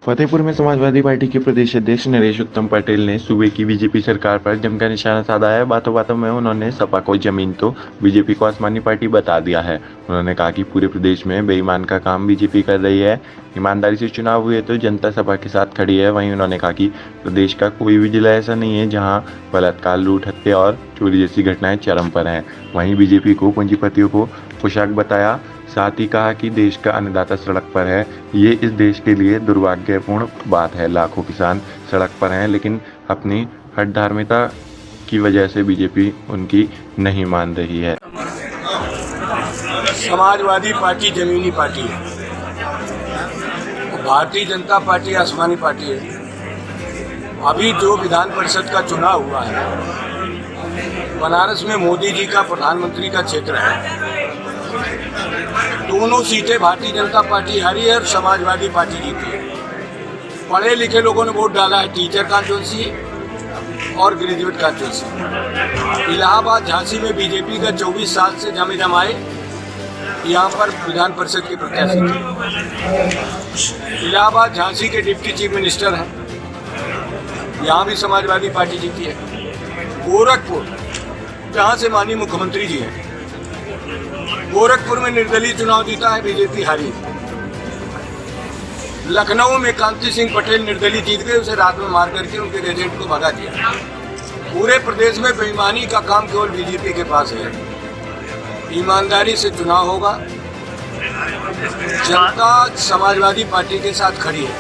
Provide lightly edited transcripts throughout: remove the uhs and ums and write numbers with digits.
फतेहपुर में समाजवादी पार्टी के प्रदेश अध्यक्ष नरेश उत्तम पटेल ने सूबे की बीजेपी सरकार पर जमकर निशाना साधा है। बातों बातों में उन्होंने सपा को जमीन तो बीजेपी को आसमानी पार्टी बता दिया है। उन्होंने कहा कि पूरे प्रदेश में बेईमान का काम बीजेपी कर रही है। ईमानदारी से चुनाव हुए तो जनता सपा के साथ खड़ी है। वहीं उन्होंने कहा कि प्रदेश का कोई भी जिला ऐसा नहीं है जहाँ बलात्कार, लूट, हत्या और चोरी जैसी घटनाएं चरम पर हैं। वहीं बीजेपी को पूंजीपतियों को पोशाक बताया। साथ ही कहा कि देश का अन्नदाता सड़क पर है। ये इस देश के लिए दुर्भाग्यपूर्ण बात है। लाखों किसान सड़क पर हैं, लेकिन अपनी हठधार्मिता की वजह से बीजेपी उनकी नहीं मान रही है। समाजवादी पार्टी जमीनी पार्टी है, भारतीय जनता पार्टी आसमानी पार्टी है। अभी जो विधान परिषद का चुनाव हुआ है, बनारस में मोदी जी का प्रधानमंत्री का क्षेत्र है। दोनों सीटें भारतीय जनता पार्टी हारी है और समाजवादी पार्टी जीती है। पढ़े लिखे लोगों ने वोट डाला है, टीचर कॉन्स्टिट्यूंसी और ग्रेजुएट कॉन्स्टिट्यूंसी। इलाहाबाद झांसी में बीजेपी का 24 साल से जमाए यहाँ पर विधान परिषद के प्रत्याशी थे। इलाहाबाद झांसी के डिप्टी चीफ मिनिस्टर हैं, यहाँ भी समाजवादी पार्टी जीती है। गोरखपुर, जहाँ से माननीय मुख्यमंत्री जी हैं, गोरखपुर में निर्दलीय चुनाव जीता है, बीजेपी हारी। लखनऊ में कांति सिंह पटेल निर्दलीय जीत गए, उसे रात में मार करके उनके एजेंट को भगा दिया। पूरे प्रदेश में बेईमानी का काम केवल बीजेपी के पास है। ईमानदारी से चुनाव होगा, जनता समाजवादी पार्टी के साथ खड़ी है।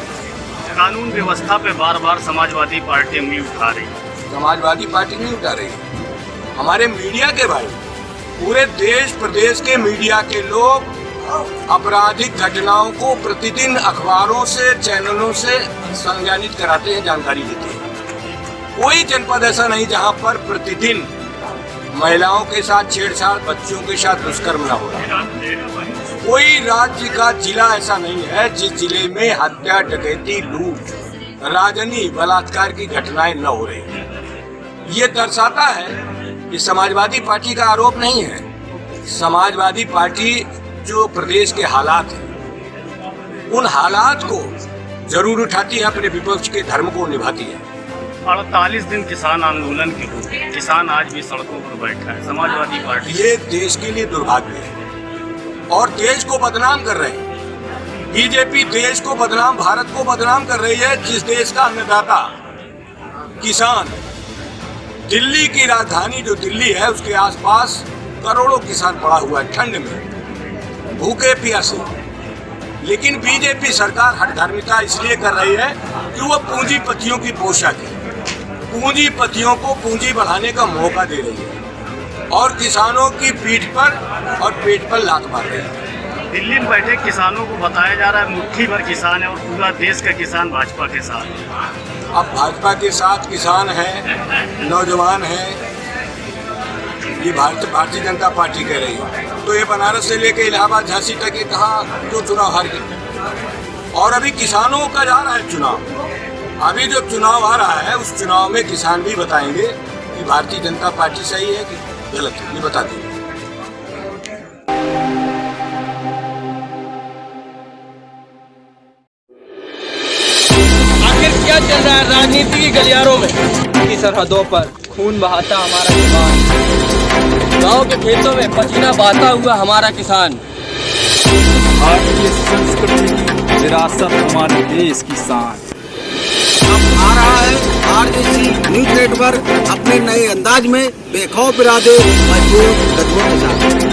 कानून व्यवस्था पे बार बार समाजवादी पार्टी उंगली उठा रही है। समाजवादी पार्टी नहीं उठा रही, हमारे मीडिया के भाई, पूरे देश प्रदेश के मीडिया के लोग आपराधिक घटनाओं को प्रतिदिन अखबारों से, चैनलों से संज्ञानित कराते हैं, जानकारी देते हैं। कोई जनपद ऐसा नहीं जहां पर प्रतिदिन महिलाओं के साथ छेड़छाड़, बच्चों के साथ दुष्कर्म न हो रहा। कोई राज्य का जिला ऐसा नहीं है जिस जिले में हत्या, डकैती, लूट, राजनी, बलात्कार की घटनाएं न हो रही। ये दर्शाता है कि समाजवादी पार्टी का आरोप नहीं है। समाजवादी पार्टी जो प्रदेश के हालात हैं, उन हालात को जरूर उठाती है, अपने विपक्ष के धर्म को निभाती है। 48 दिन किसान आंदोलन के हो, किसान आज भी सड़कों पर बैठा है। समाजवादी पार्टी ये देश के लिए दुर्भाग्य है और देश को बदनाम कर रहे हैं। बीजेपी देश को बदनाम, भारत को बदनाम कर रही है। जिस देश का अन्नदाता किसान, दिल्ली की राजधानी जो दिल्ली है, उसके आसपास करोड़ों किसान पड़ा हुआ है ठंड में, भूखे प्यासे। लेकिन बीजेपी सरकार हठधार्मिता इसलिए कर रही है कि वो पूंजीपतियों की पोशाक है, पूंजीपतियों को पूंजी बढ़ाने का मौका दे रही है और किसानों की पीठ पर और पेट पर लात मार रही है। दिल्ली में बैठे किसानों को बताया जा रहा है मुट्ठी भर किसान है और पूरा देश का किसान भाजपा के साथ है। अब भाजपा के साथ किसान हैं, नौजवान हैं, ये भारतीय जनता पार्टी कह रही है। तो ये बनारस से लेकर इलाहाबाद, झांसी तक ये कहाँ जो चुनाव हार गए। और अभी किसानों का जा रहा है चुनाव। अभी जो चुनाव आ रहा है, उस चुनाव में किसान भी बताएंगे कि भारतीय जनता पार्टी सही है कि गलत है, ये बता देंगे। क्या चल रहा है राजनीति की गलियारों में? की सरहदों पर खून बहाता हमारा किसान, गांव के खेतों में पसीना बहाता हुआ हमारा किसान। भारतीय संस्कृति की विरासत हमारे देश की शान। अब आ रहा है आरजेसी न्यूज नेटवर्क अपने नए अंदाज में बेखौफ इरादे, मजबूत कदमों के साथ।